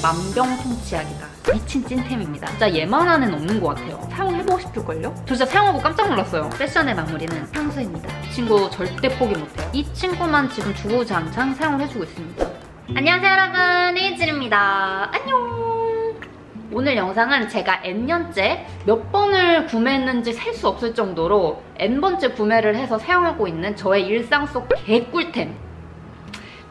만병통치약이다. 미친 찐템입니다. 진짜 얘만 안에는 없는 것 같아요. 사용해보고 싶을걸요? 저 진짜 사용하고 깜짝 놀랐어요. 패션의 마무리는 향수입니다. 이 친구 절대 포기 못해요. 이 친구만 지금 주구장창 사용을 해주고 있습니다. 안녕하세요 여러분, 헤이즐입니다. 안녕. 오늘 영상은 제가 N년째 몇 번을 구매했는지 셀 수 없을 정도로 N번째 구매를 해서 사용하고 있는 저의 일상 속 개꿀템,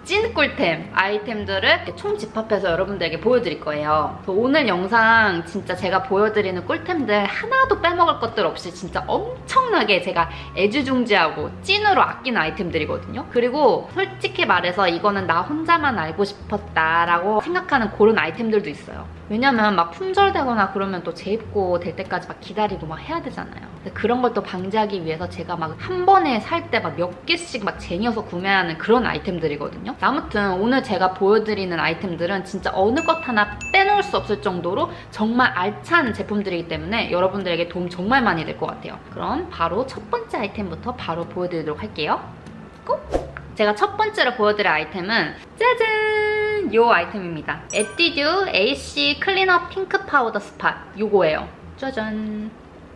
찐꿀템 아이템들을 총 집합해서 여러분들에게 보여드릴 거예요. 오늘 영상 진짜 제가 보여드리는 꿀템들 하나도 빼먹을 것들 없이 진짜 엄청나게 제가 애지중지하고 찐으로 아끼는 아이템들이거든요. 그리고 솔직히 말해서 이거는 나 혼자만 알고 싶었다라고 생각하는 그런 아이템들도 있어요. 왜냐면 막 품절되거나 그러면 또 재입고 될 때까지 막 기다리고 막 해야 되잖아요. 그런 걸 또 방지하기 위해서 제가 막 한 번에 살 때 막 몇 개씩 막 쟁여서 구매하는 그런 아이템들이거든요. 아무튼 오늘 제가 보여드리는 아이템들은 진짜 어느 것 하나 빼놓을 수 없을 정도로 정말 알찬 제품들이기 때문에 여러분들에게 도움 정말 많이 될 것 같아요. 그럼 바로 첫 번째 아이템부터 바로 보여드리도록 할게요. 꼭! 제가 첫 번째로 보여드릴 아이템은 짜잔! 요 아이템입니다. 에뛰드 AC 클린업 핑크 파우더 스팟 요거예요. 짜잔!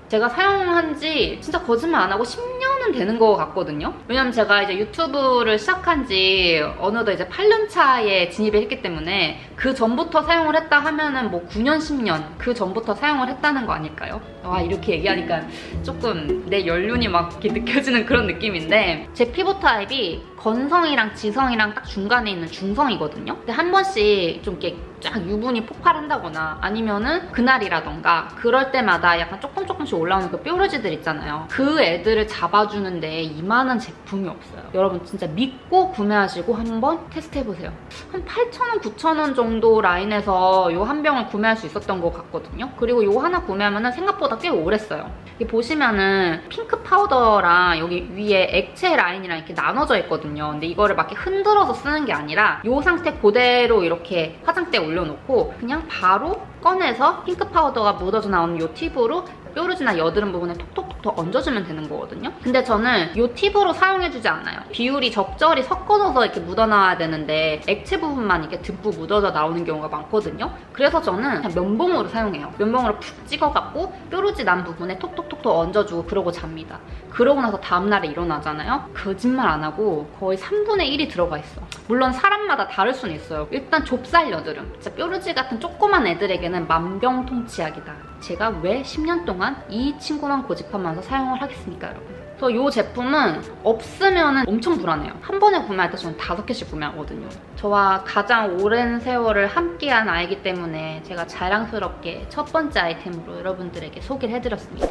제가 사용한 지 진짜 거짓말 안 하고 10년은 되는 것 같거든요. 왜냐면 제가 이제 유튜브를 시작한 지 어느덧 이제 8년 차에 진입을 했기 때문에 그 전부터 사용을 했다 하면은 뭐 9년, 10년 그 전부터 사용을 했다는 거 아닐까요? 와, 이렇게 얘기하니까 조금 내 연륜이 막 이렇게 느껴지는 그런 느낌인데, 제 피부 타입이 건성이랑 지성이랑 딱 중간에 있는 중성이거든요. 근데 한 번씩 좀 이렇게 쫙 유분이 폭발한다거나 아니면은 그날이라던가 그럴 때마다 약간 조금씩 올라오는 그 뾰루지들 있잖아요. 그 애들을 잡아주는데 이만한 제품이 없어요. 여러분 진짜 믿고 구매하시고 한번 테스트해보세요. 한 8,000원, 9,000원 정도 라인에서 요 한 병을 구매할 수 있었던 것 같거든요. 그리고 요 하나 구매하면은 생각보다 꽤 오래 써요. 여기 보시면은 핑크 파우더랑 여기 위에 액체 라인이랑 이렇게 나눠져 있거든요. 근데 이거를 막 이렇게 흔들어서 쓰는 게 아니라 요 상태 그대로 이렇게 화장대에 올려놓고 그냥 바로 꺼내서 핑크 파우더가 묻어져 나오는 요 팁으로 뾰루지나 여드름 부분에 톡톡톡 얹어주면 되는 거거든요. 근데 저는 이 팁으로 사용해주지 않아요. 비율이 적절히 섞어져서 이렇게 묻어나와야 되는데 액체 부분만 이렇게 듬뿍 묻어져 나오는 경우가 많거든요. 그래서 저는 그냥 면봉으로 사용해요. 면봉으로 푹 찍어갖고 뾰루지 난 부분에 톡톡톡 얹어주고 그러고 잡니다. 그러고 나서 다음날에 일어나잖아요. 거짓말 안 하고 거의 3분의 1이 들어가 있어. 물론 사람마다 다를 수는 있어요. 일단 좁쌀 여드름, 진짜 뾰루지 같은 조그만 애들에게는 만병통치약이다. 제가 왜 10년 동안 이 친구만 고집하면서 사용을 하겠습니까, 여러분? 그래서 이 제품은 없으면 엄청 불안해요. 한 번에 구매할 때 저는 5개씩 구매하거든요. 저와 가장 오랜 세월을 함께한 아이기 때문에 제가 자랑스럽게 첫 번째 아이템으로 여러분들에게 소개를 해드렸습니다.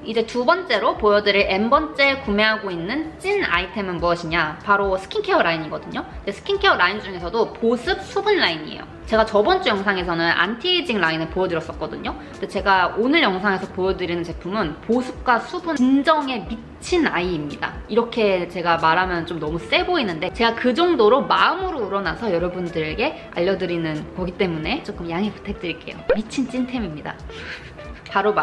이제 두 번째로 보여드릴 N번째 구매하고 있는 찐 아이템은 무엇이냐? 바로 스킨케어 라인이거든요. 근데 스킨케어 라인 중에서도 보습 수분 라인이에요. 제가 저번 주 영상에서는 안티에이징 라인을 보여드렸었거든요. 근데 제가 오늘 영상에서 보여드리는 제품은 보습과 수분 진정에 미친 아이입니다. 이렇게 제가 말하면 좀 너무 세 보이는데 제가 그 정도로 마음으로 우러나서 여러분들에게 알려드리는 거기 때문에 조금 양해 부탁드릴게요. 미친 찐템입니다. 바로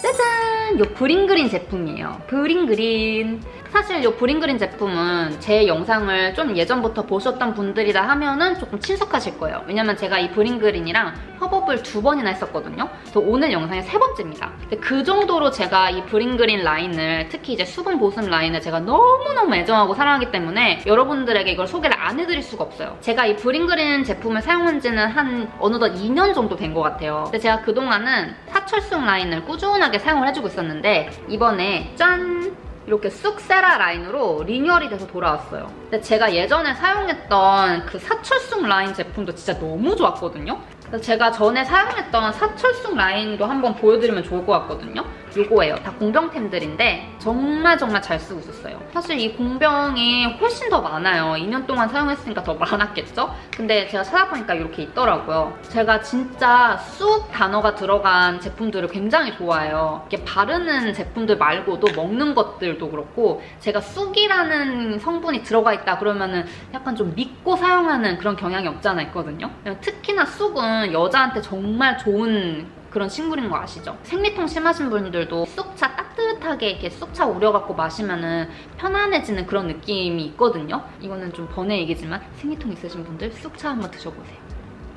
짜잔! 요 브링그린 제품이에요. 브링그린. 사실 요 브링그린 제품은 제 영상을 좀 예전부터 보셨던 분들이라 하면은 조금 친숙하실 거예요. 왜냐면 제가 이 브링그린이랑 협업을 2번이나 했었거든요. 그래서 오늘 영상이 3번째입니다. 근데 그 정도로 제가 이 브링그린 라인을, 특히 이제 수분 보습 라인을 제가 너무너무 애정하고 사랑하기 때문에 여러분들에게 이걸 소개를 안 해드릴 수가 없어요. 제가 이 브링그린 제품을 사용한 지는 한 어느덧 2년 정도 된 것 같아요. 근데 제가 그동안은 사철쑥 라인을 꾸준하게 사용을 해주고 있었는데 이번에 짠! 이렇게 쑥세라 라인으로 리뉴얼이 돼서 돌아왔어요. 근데 제가 예전에 사용했던 그 사철쑥 라인 제품도 진짜 너무 좋았거든요. 그래서 제가 전에 사용했던 사철쑥 라인도 한번 보여드리면 좋을 것 같거든요. 요거예요. 다 공병템들인데 정말 잘 쓰고 있었어요. 사실 이 공병이 훨씬 더 많아요. 2년 동안 사용했으니까 더 많았겠죠? 근데 제가 찾아보니까 이렇게 있더라고요. 제가 진짜 쑥 단어가 들어간 제품들을 굉장히 좋아해요. 이렇게 바르는 제품들 말고도 먹는 것들도 그렇고 제가 쑥이라는 성분이 들어가 있다 그러면은 약간 좀 믿고 사용하는 그런 경향이 없지 않아 있거든요. 특히나 쑥은 여자한테 정말 좋은 그런 식물인 거 아시죠? 생리통 심하신 분들도 쑥차 따뜻하게 이렇게 쑥차 우려갖고 마시면은 편안해지는 그런 느낌이 있거든요. 이거는 좀 번외 얘기지만 생리통 있으신 분들 쑥차 한번 드셔보세요.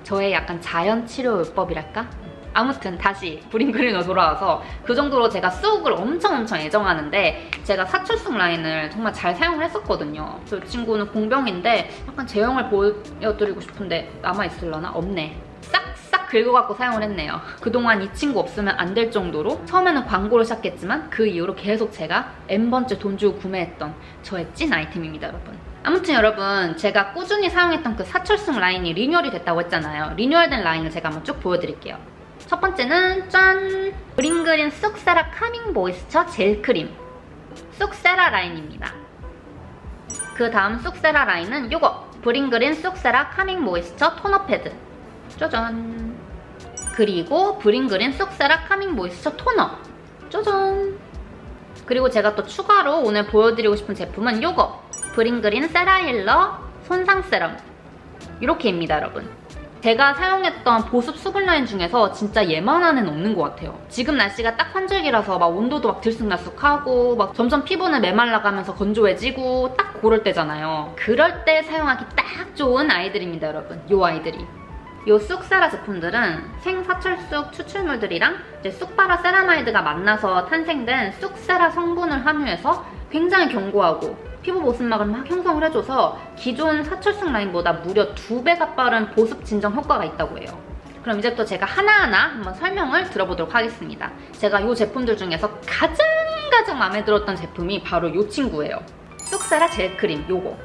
저의 약간 자연 치료요법이랄까? 아무튼 다시 브링그린으로 돌아와서 그 정도로 제가 쑥을 엄청 애정하는데 제가 사철쑥 라인을 정말 잘 사용을 했었거든요. 이 친구는 공병인데 약간 제형을 보여드리고 싶은데 남아있을려나? 없네. 싹싹 긁어갖고 사용을 했네요. 그동안 이 친구 없으면 안 될 정도로 처음에는 광고를 시작했지만 그 이후로 계속 제가 N번째 돈 주고 구매했던 저의 찐 아이템입니다, 여러분. 아무튼 여러분, 제가 꾸준히 사용했던 그 사철쑥 라인이 리뉴얼이 됐다고 했잖아요. 리뉴얼된 라인을 제가 한번 쭉 보여드릴게요. 첫 번째는 짠! 브링그린 쑥세라 카밍 모이스처 젤 크림 쑥세라 라인입니다. 그 다음 쑥세라 라인은 요거 브링그린 쑥세라 카밍 모이스처 토너 패드 짜잔! 그리고 브링그린 쑥세라 카밍 모이스처 토너 짜잔! 그리고 제가 또 추가로 오늘 보여드리고 싶은 제품은 요거 브링그린 세라힐러 손상 세럼 이렇게입니다, 여러분. 제가 사용했던 보습 수분 라인 중에서 진짜 얘만한은 없는 것 같아요. 지금 날씨가 딱 환절기라서 막 온도도 막 들쑥날쑥하고 막 점점 피부는 메말라가면서 건조해지고 딱 고럴 때잖아요. 그럴 때 사용하기 딱 좋은 아이들입니다, 여러분. 요 아이들이. 요 쑥세라 제품들은 생사철쑥 추출물들이랑 이제 쑥바라 세라마이드가 만나서 탄생된 쑥세라 성분을 함유해서 굉장히 견고하고 피부 보습막을 막 형성을 해줘서 기존 사철쑥 라인보다 무려 2배가 빠른 보습 진정 효과가 있다고 해요. 그럼 이제부터 제가 하나하나 한번 설명을 들어보도록 하겠습니다. 제가 이 제품들 중에서 가장 마음에 들었던 제품이 바로 이 친구예요. 쑥세라 젤크림 요거.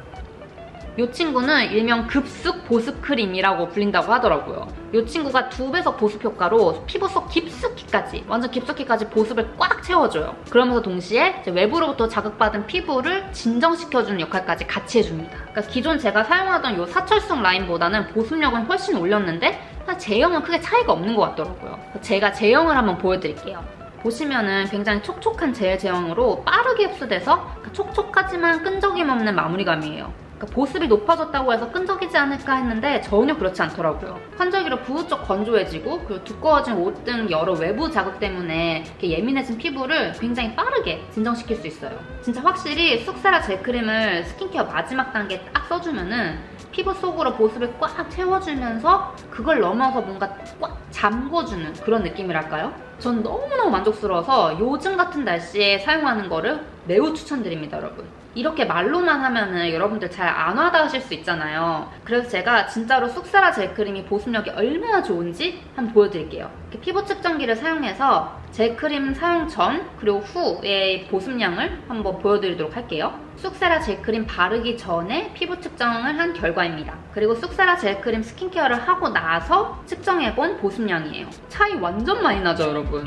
이 친구는 일명 급쑥 보습 크림이라고 불린다고 하더라고요. 이 친구가 2배속 보습 효과로 피부 속 깊숙이까지, 완전 깊숙이까지 보습을 꽉 채워줘요. 그러면서 동시에 이제 외부로부터 자극받은 피부를 진정시켜주는 역할까지 같이 해줍니다. 그러니까 기존 제가 사용하던 이 사철쑥 라인보다는 보습력은 훨씬 올렸는데 제형은 크게 차이가 없는 것 같더라고요. 제가 제형을 한번 보여드릴게요. 보시면은 굉장히 촉촉한 젤 제형으로 빠르게 흡수돼서 촉촉하지만 끈적임 없는 마무리감이에요. 보습이 높아졌다고 해서 끈적이지 않을까 했는데 전혀 그렇지 않더라고요. 환절기로 부쩍 건조해지고 그리고 두꺼워진 옷 등 여러 외부 자극 때문에 이렇게 예민해진 피부를 굉장히 빠르게 진정시킬 수 있어요. 진짜 확실히 쑥세라 젤크림을 스킨케어 마지막 단계에 딱 써주면은 피부 속으로 보습을 꽉 채워주면서 그걸 넘어서 뭔가 꽉 잠궈주는 그런 느낌이랄까요? 전 너무너무 만족스러워서 요즘 같은 날씨에 사용하는 거를 매우 추천드립니다, 여러분. 이렇게 말로만 하면은 여러분들 잘 안 와닿으실 수 있잖아요. 그래서 제가 진짜로 쑥세라 젤크림이 보습력이 얼마나 좋은지 한번 보여드릴게요. 이렇게 피부 측정기를 사용해서 젤크림 사용 전 그리고 후의 보습량을 한번 보여드리도록 할게요. 쑥세라 젤크림 바르기 전에 피부 측정을 한 결과입니다. 그리고 쑥세라 젤크림 스킨케어를 하고 나서 측정해본 보습량이에요. 차이 완전 많이 나죠, 여러분?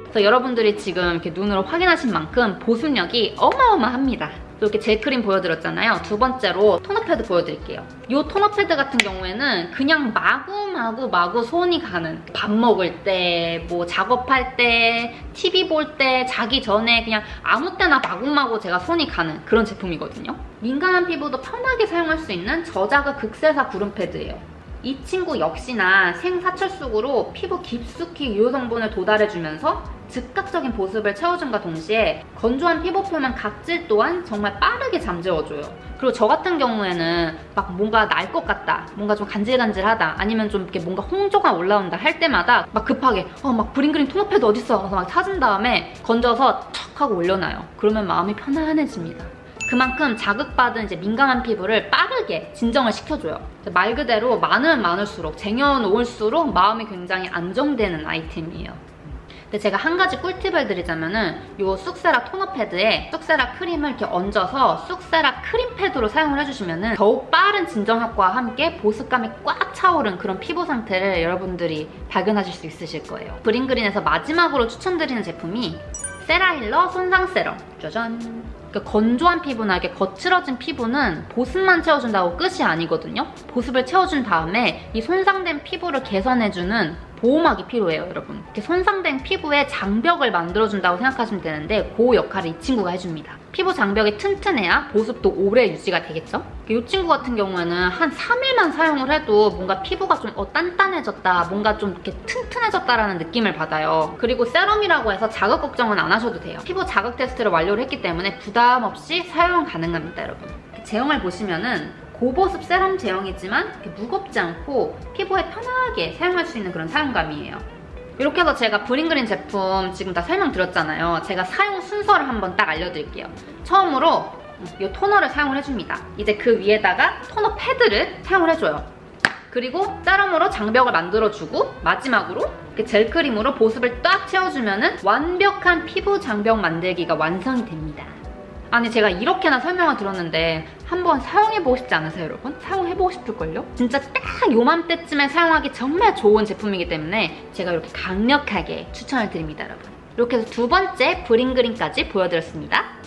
그래서 여러분들이 지금 이렇게 눈으로 확인하신 만큼 보습력이 어마어마합니다. 이렇게 젤크림 보여드렸잖아요. 두 번째로 토너 패드 보여드릴게요. 이 토너 패드 같은 경우에는 그냥 마구 손이 가는, 밥 먹을 때, 뭐 작업할 때, TV 볼 때, 자기 전에 그냥 아무 때나 마구마구 제가 손이 가는 그런 제품이거든요. 민감한 피부도 편하게 사용할 수 있는 저자극 극세사 구름 패드예요. 이 친구 역시나 생사철쑥으로 피부 깊숙이 유효 성분을 도달해주면서 즉각적인 보습을 채워준과 동시에 건조한 피부 표면 각질 또한 정말 빠르게 잠재워줘요. 그리고 저 같은 경우에는 막 뭔가 날 것 같다, 뭔가 좀 간질간질하다, 아니면 좀 이렇게 뭔가 홍조가 올라온다 할 때마다 막 급하게 막 브링그린 토너 패드 어딨어? 그래서 막 찾은 다음에 건져서 척 하고 올려놔요. 그러면 마음이 편안해집니다. 그만큼 자극받은 이제 민감한 피부를 빠르게 진정을 시켜줘요. 말 그대로 많으면 많을수록, 쟁여놓을수록 마음이 굉장히 안정되는 아이템이에요. 근데 제가 한 가지 꿀팁을 드리자면은 이 쑥세라 토너 패드에 쑥세라 크림을 이렇게 얹어서 쑥세라 크림 패드로 사용을 해주시면은 더욱 빠른 진정 효과와 함께 보습감이 꽉 차오른 그런 피부 상태를 여러분들이 발견하실 수 있으실 거예요. 브링그린에서 마지막으로 추천드리는 제품이 세라힐러 손상 세럼. 짜잔! 그러니까 건조한 피부나 이렇게 거칠어진 피부는 보습만 채워준다고 끝이 아니거든요. 보습을 채워준 다음에 이 손상된 피부를 개선해주는 보호막이 필요해요, 여러분. 이렇게 손상된 피부에 장벽을 만들어준다고 생각하시면 되는데 그 역할을 이 친구가 해줍니다. 피부 장벽이 튼튼해야 보습도 오래 유지가 되겠죠? 이 친구 같은 경우에는 한 3일만 사용을 해도 뭔가 피부가 좀 단단해졌다, 뭔가 좀 이렇게 튼튼해졌다라는 느낌을 받아요. 그리고 세럼이라고 해서 자극 걱정은 안 하셔도 돼요. 피부 자극 테스트를 완료를 했기 때문에 부담 없이 사용 가능합니다, 여러분. 제형을 보시면은 고보습 세럼 제형이지만 이렇게 무겁지 않고 피부에 편하게 사용할 수 있는 그런 사용감이에요. 이렇게 해서 제가 브링그린 제품 지금 다 설명드렸잖아요. 제가 사용 순서를 한번 딱 알려드릴게요. 처음으로 이 토너를 사용을 해줍니다. 이제 그 위에다가 토너 패드를 사용을 해줘요. 그리고 세럼으로 장벽을 만들어주고 마지막으로 이렇게 젤크림으로 보습을 딱 채워주면 완벽한 피부 장벽 만들기가 완성이 됩니다. 아니 제가 이렇게나 설명을 들었는데 한번 사용해보고 싶지 않으세요, 여러분? 사용해보고 싶을걸요? 진짜 딱 요맘때쯤에 사용하기 정말 좋은 제품이기 때문에 제가 이렇게 강력하게 추천을 드립니다, 여러분. 이렇게 해서 두 번째 브링그린까지 보여드렸습니다.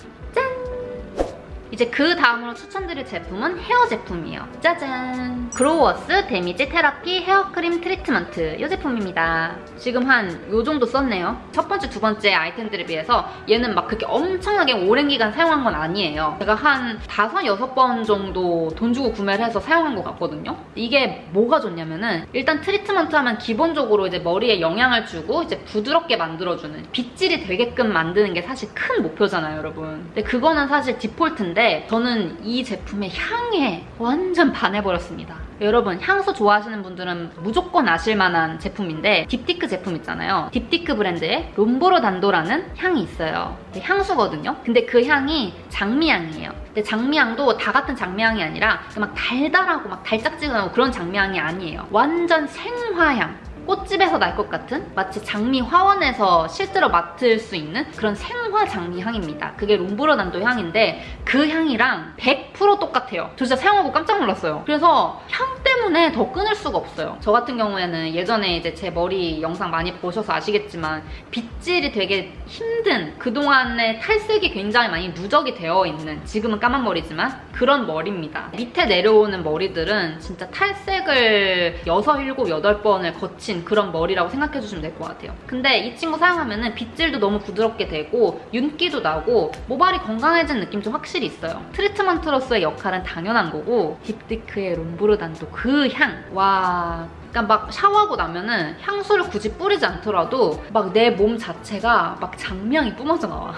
이제 그 다음으로 추천드릴 제품은 헤어 제품이에요. 짜잔! 그로워스 데미지 테라피 헤어크림 트리트먼트 이 제품입니다. 지금 한 요 정도 썼네요. 첫 번째, 두 번째 아이템들에 비해서 얘는 막 그렇게 엄청나게 오랜 기간 사용한 건 아니에요. 제가 한 5, 6번 정도 돈 주고 구매를 해서 사용한 것 같거든요. 이게 뭐가 좋냐면은 일단 트리트먼트 하면 기본적으로 이제 머리에 영향을 주고 이제 부드럽게 만들어주는 빗질이 되게끔 만드는 게 사실 큰 목표잖아요, 여러분. 근데 그거는 사실 디폴트인데 저는 이 제품의 향에 완전 반해버렸습니다. 여러분 향수 좋아하시는 분들은 무조건 아실 만한 제품인데 딥티크 제품 있잖아요. 딥티크 브랜드의 롬보르단도라는 향이 있어요. 향수거든요. 근데 그 향이 장미향이에요. 근데 장미향도 다 같은 장미향이 아니라 막 달달하고 막 달짝지근하고 그런 장미향이 아니에요. 완전 생화향. 꽃집에서 날 것 같은 마치 장미 화원에서 실제로 맡을 수 있는 그런 생화 장미 향입니다. 그게 롬보르단도 향인데 그 향이랑 100% 똑같아요. 저 진짜 사용하고 깜짝 놀랐어요. 그래서 향 때문에 더 끊을 수가 없어요. 저 같은 경우에는 예전에 이제 제 머리 영상 많이 보셔서 아시겠지만 빗질이 되게 힘든 그동안의 탈색이 굉장히 많이 누적이 되어 있는 지금은 까만 머리지만 그런 머리입니다. 밑에 내려오는 머리들은 진짜 탈색을 6, 7, 8번을 거친 그런 머리라고 생각해주시면 될 것 같아요. 근데 이 친구 사용하면은 빗질도 너무 부드럽게 되고 윤기도 나고 모발이 건강해진 느낌 좀 확실히 있어요. 트리트먼트로서의 역할은 당연한 거고 딥티크의 롬보르단도 그 향! 와... 그러니까 막 샤워하고 나면은 향수를 굳이 뿌리지 않더라도 막 내 몸 자체가 막 장미향이 뿜어져 나와.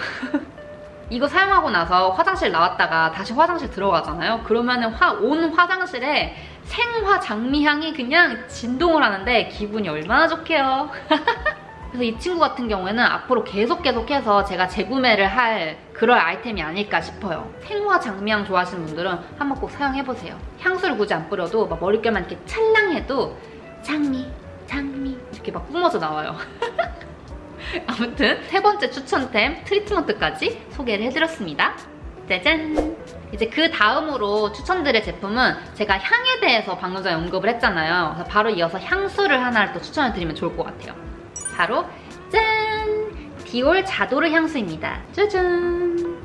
이거 사용하고 나서 화장실 나왔다가 다시 화장실 들어가잖아요. 그러면은 온 화장실에 생화 장미향이 그냥 진동을 하는데 기분이 얼마나 좋게요. 그래서 이 친구 같은 경우에는 앞으로 계속해서 제가 재구매를 할 그럴 아이템이 아닐까 싶어요. 생화 장미향 좋아하시는 분들은 한번 꼭 사용해보세요. 향수를 굳이 안 뿌려도 막 머릿결만 이렇게 찰랑해도 장미 이렇게 막 뿜어져 나와요. 아무튼 세 번째 추천템 트리트먼트까지 소개를 해드렸습니다. 짜잔! 이제 그 다음으로 추천드릴 제품은 제가 향에 대해서 방금 전에 언급을 했잖아요. 그래서 바로 이어서 향수를 하나를 또 추천을 드리면 좋을 것 같아요. 바로 짠! 디올 자도르 향수입니다. 짜잔!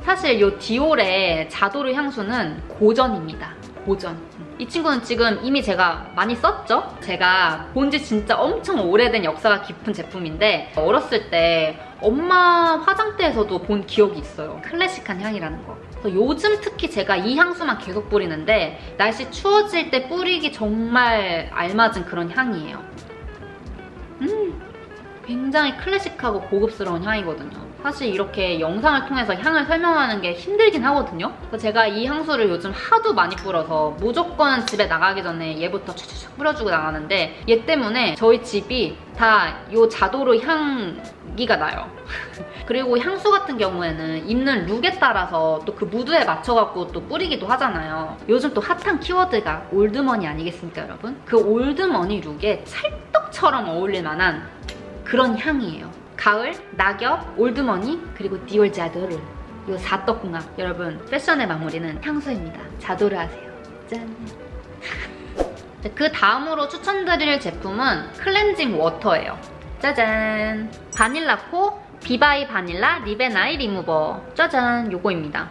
사실 이 디올의 자도르 향수는 고전입니다. 고전. 이 친구는 지금 이미 제가 많이 썼죠? 제가 본지 진짜 엄청 오래된 역사가 깊은 제품인데 어렸을 때 엄마 화장대에서도 본 기억이 있어요. 클래식한 향이라는 거. 그래서 요즘 특히 제가 이 향수만 계속 뿌리는데 날씨 추워질 때 뿌리기 정말 알맞은 그런 향이에요. 굉장히 클래식하고 고급스러운 향이거든요. 사실 이렇게 영상을 통해서 향을 설명하는 게 힘들긴 하거든요. 그래서 제가 이 향수를 요즘 하도 많이 뿌려서 무조건 집에 나가기 전에 얘부터 촥촥 뿌려주고 나가는데 얘 때문에 저희 집이 다 이 자도르 향기가 나요. 그리고 향수 같은 경우에는 입는 룩에 따라서 또 그 무드에 맞춰갖고 또 뿌리기도 하잖아요. 요즘 또 핫한 키워드가 올드머니 아니겠습니까, 여러분? 그 올드머니 룩에 찰떡처럼 어울릴 만한 그런 향이에요. 가을, 낙엽, 올드머니, 그리고 디올 자도르. 이 4떡궁합. 여러분, 패션의 마무리는 향수입니다. 자도르 하세요. 짠! 그 다음으로 추천드릴 제품은 클렌징 워터예요. 짜잔! 바닐라코 비바이 바닐라 리벤 아이 리무버. 짜잔! 요거입니다.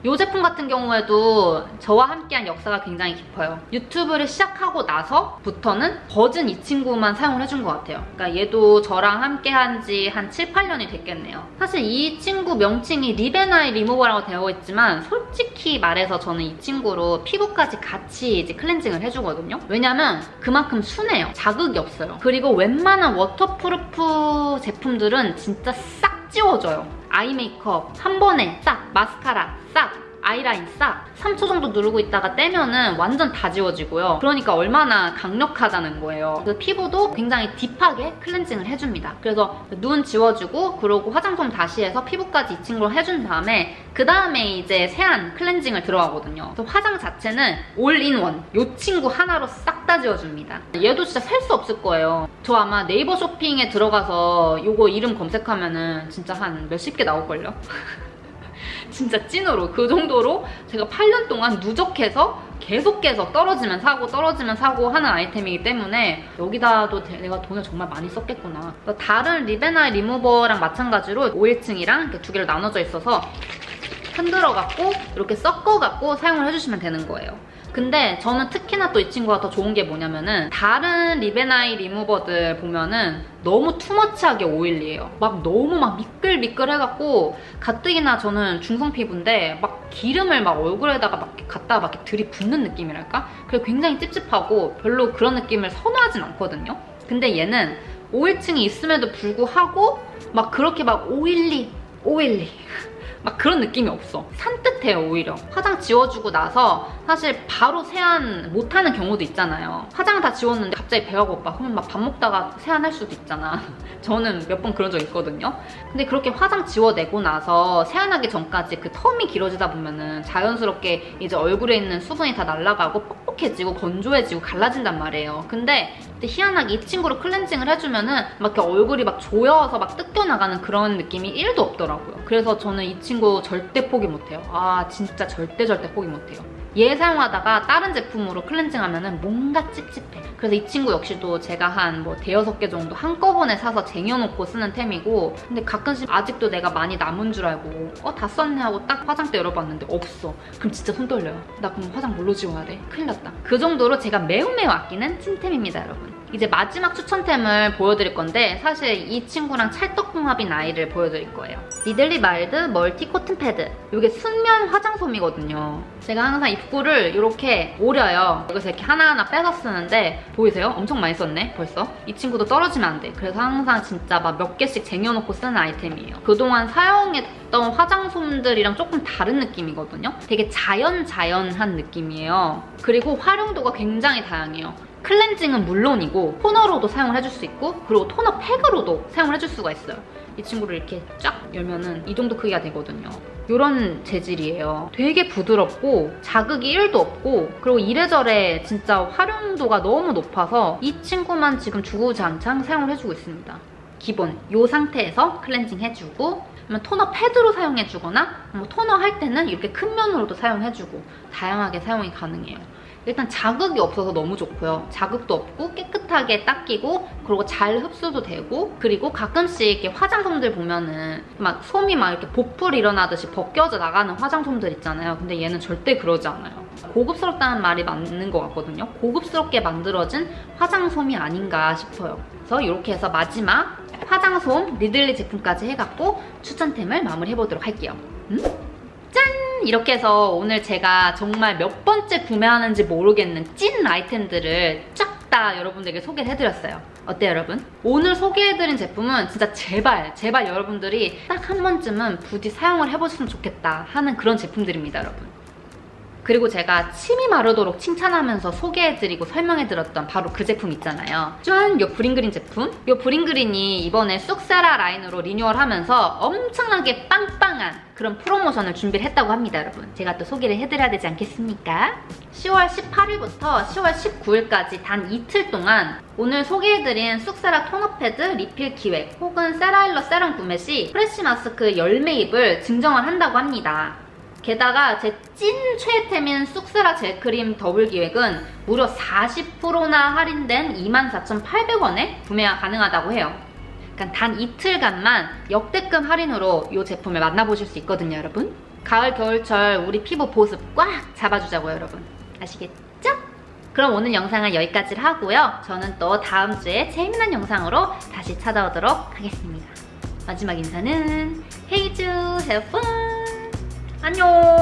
이 제품 같은 경우에도 저와 함께한 역사가 굉장히 깊어요. 유튜브를 시작하고 나서부터는 버즌 이 친구만 사용을 해준 것 같아요. 그러니까 얘도 저랑 함께한 지 한 7, 8년이 됐겠네요. 사실 이 친구 명칭이 립앤아이 리무버라고 되어 있지만 솔직히 말해서 저는 이 친구로 피부까지 같이 이제 클렌징을 해주거든요. 왜냐면 그만큼 순해요. 자극이 없어요. 그리고 웬만한 워터프루프 제품들은 진짜 싹 지워져요. 아이 메이크업 한 번에 싹, 마스카라 싹, 아이라인 싹 3초 정도 누르고 있다가 떼면은 완전 다 지워지고요. 그러니까 얼마나 강력하다는 거예요. 그래서 피부도 굉장히 딥하게 클렌징을 해줍니다. 그래서 눈 지워주고 그러고 화장솜 다시 해서 피부까지 이 친구로 해준 다음에 그 다음에 이제 세안 클렌징을 들어가거든요. 그래서 화장 자체는 올인원 이 친구 하나로 싹 다 지워줍니다. 얘도 진짜 셀 수 없을 거예요. 저 아마 네이버 쇼핑에 들어가서 이거 이름 검색하면은 진짜 한 몇십 개 나올걸요? 진짜 찐으로 그 정도로 제가 8년 동안 누적해서 계속해서 떨어지면 사고 하는 아이템이기 때문에 여기다도 내가 돈을 정말 많이 썼겠구나. 다른 립앤아이 리무버랑 마찬가지로 5일층이랑 이렇게 두 개로 나눠져 있어서 흔들어갖고 이렇게 섞어갖고 사용을 해주시면 되는 거예요. 근데 저는 특히나 또 이 친구가 더 좋은 게 뭐냐면은 다른 립앤아이 리무버들 보면은 너무 투머치하게 오일리해요. 막 너무 막 미끌미끌 해갖고 가뜩이나 저는 중성 피부인데 막 기름을 막 얼굴에다가 막 갖다가 막 이렇게 들이붓는 느낌이랄까? 그래서 굉장히 찝찝하고 별로 그런 느낌을 선호하진 않거든요. 근데 얘는 오일층이 있음에도 불구하고 막 그렇게 막 오일리 막 그런 느낌이 없어. 산뜻해요. 오히려 화장 지워주고 나서 사실 바로 세안 못하는 경우도 있잖아요. 화장 다 지웠는데 갑자기 배가 고파. 그러면 막 밥 먹다가 세안할 수도 있잖아. 저는 몇 번 그런 적 있거든요. 근데 그렇게 화장 지워내고 나서 세안하기 전까지 그 텀이 길어지다 보면은 자연스럽게 이제 얼굴에 있는 수분이 다 날아가고 뻑뻑해지고 건조해지고 갈라진단 말이에요. 근데 희한하게 이 친구로 클렌징을 해주면은 막 이렇게 얼굴이 막 조여서 막 뜯겨나가는 그런 느낌이 1도 없더라고요. 그래서 저는 이 친구 절대 포기 못해요. 아 진짜 절대 포기 못해요. 얘 사용하다가 다른 제품으로 클렌징하면은 뭔가 찝찝해. 그래서 이 친구 역시도 제가 한 뭐 대여섯 개 정도 한꺼번에 사서 쟁여놓고 쓰는 템이고, 근데 가끔씩 아직도 내가 많이 남은 줄 알고 다 썼네 하고 딱 화장대 열어봤는데 없어. 그럼 진짜 손 떨려요. 나 그럼 화장 뭘로 지워야 돼? 큰일 났다. 그 정도로 제가 매우 아끼는 찐템입니다, 여러분. 이제 마지막 추천템을 보여드릴 건데 사실 이 친구랑 찰떡궁합인 아이를 보여드릴 거예요. 니들리 마일드 멀티 코튼 패드. 이게 순면 화장솜이거든요. 제가 항상 입구를 이렇게 오려요. 여기서 이렇게 하나하나 빼서 쓰는데 보이세요? 엄청 많이 썼네 벌써. 이 친구도 떨어지면 안 돼. 그래서 항상 진짜 막 몇 개씩 쟁여놓고 쓰는 아이템이에요. 그동안 사용했던 화장솜들이랑 조금 다른 느낌이거든요. 되게 자연한 느낌이에요. 그리고 활용도가 굉장히 다양해요. 클렌징은 물론이고 토너로도 사용을 해줄 수 있고 그리고 토너 팩으로도 사용을 해줄 수가 있어요. 이 친구를 이렇게 쫙 열면은 이 정도 크기가 되거든요. 이런 재질이에요. 되게 부드럽고 자극이 1도 없고 그리고 이래저래 진짜 활용도가 너무 높아서 이 친구만 지금 주구장창 사용을 해주고 있습니다. 기본 이 상태에서 클렌징 해주고 토너 패드로 사용해주거나 뭐 토너 할 때는 이렇게 큰 면으로도 사용해주고 다양하게 사용이 가능해요. 일단 자극이 없어서 너무 좋고요. 자극도 없고 깨끗하게 닦이고 그리고 잘 흡수도 되고 그리고 가끔씩 이렇게 화장솜들 보면은 막 솜이 막 이렇게 보풀 일어나듯이 벗겨져 나가는 화장솜들 있잖아요. 근데 얘는 절대 그러지 않아요. 고급스럽다는 말이 맞는 것 같거든요. 고급스럽게 만들어진 화장솜이 아닌가 싶어요. 그래서 이렇게 해서 마지막 화장솜 니들리 제품까지 해갖고 추천템을 마무리해보도록 할게요. 짠! 이렇게 해서 오늘 제가 정말 몇 번째 구매하는지 모르겠는 찐 아이템들을 쫙 다 여러분들에게 소개를 해드렸어요. 어때요, 여러분? 오늘 소개해드린 제품은 진짜 제발 여러분들이 딱 한 번쯤은 부디 사용을 해보셨으면 좋겠다 하는 그런 제품들입니다, 여러분. 그리고 제가 침이 마르도록 칭찬하면서 소개해드리고 설명해드렸던 바로 그 제품 있잖아요. 짠! 요 브링그린 제품. 요 브링그린이 이번에 쑥세라 라인으로 리뉴얼하면서 엄청나게 빵빵한 그런 프로모션을 준비를 했다고 합니다, 여러분. 제가 또 소개를 해드려야 되지 않겠습니까? 10월 18일부터 10월 19일까지 단 이틀 동안 오늘 소개해드린 쑥세라 토너 패드 리필 기획 혹은 세라일러 세럼 구매 시 프레쉬 마스크 열매입을 증정을 한다고 합니다. 게다가 제 찐 최애템인 쑥세라 젤크림 더블 기획은 무려 40%나 할인된 24,800원에 구매가 가능하다고 해요. 그러니까 단 이틀간만 역대급 할인으로 이 제품을 만나보실 수 있거든요, 여러분. 가을 겨울철 우리 피부 보습 꽉 잡아주자고요, 여러분. 아시겠죠? 그럼 오늘 영상은 여기까지 하고요. 저는 또 다음 주에 재미난 영상으로 다시 찾아오도록 하겠습니다. 마지막 인사는 헤이즈, have fun! 안녕!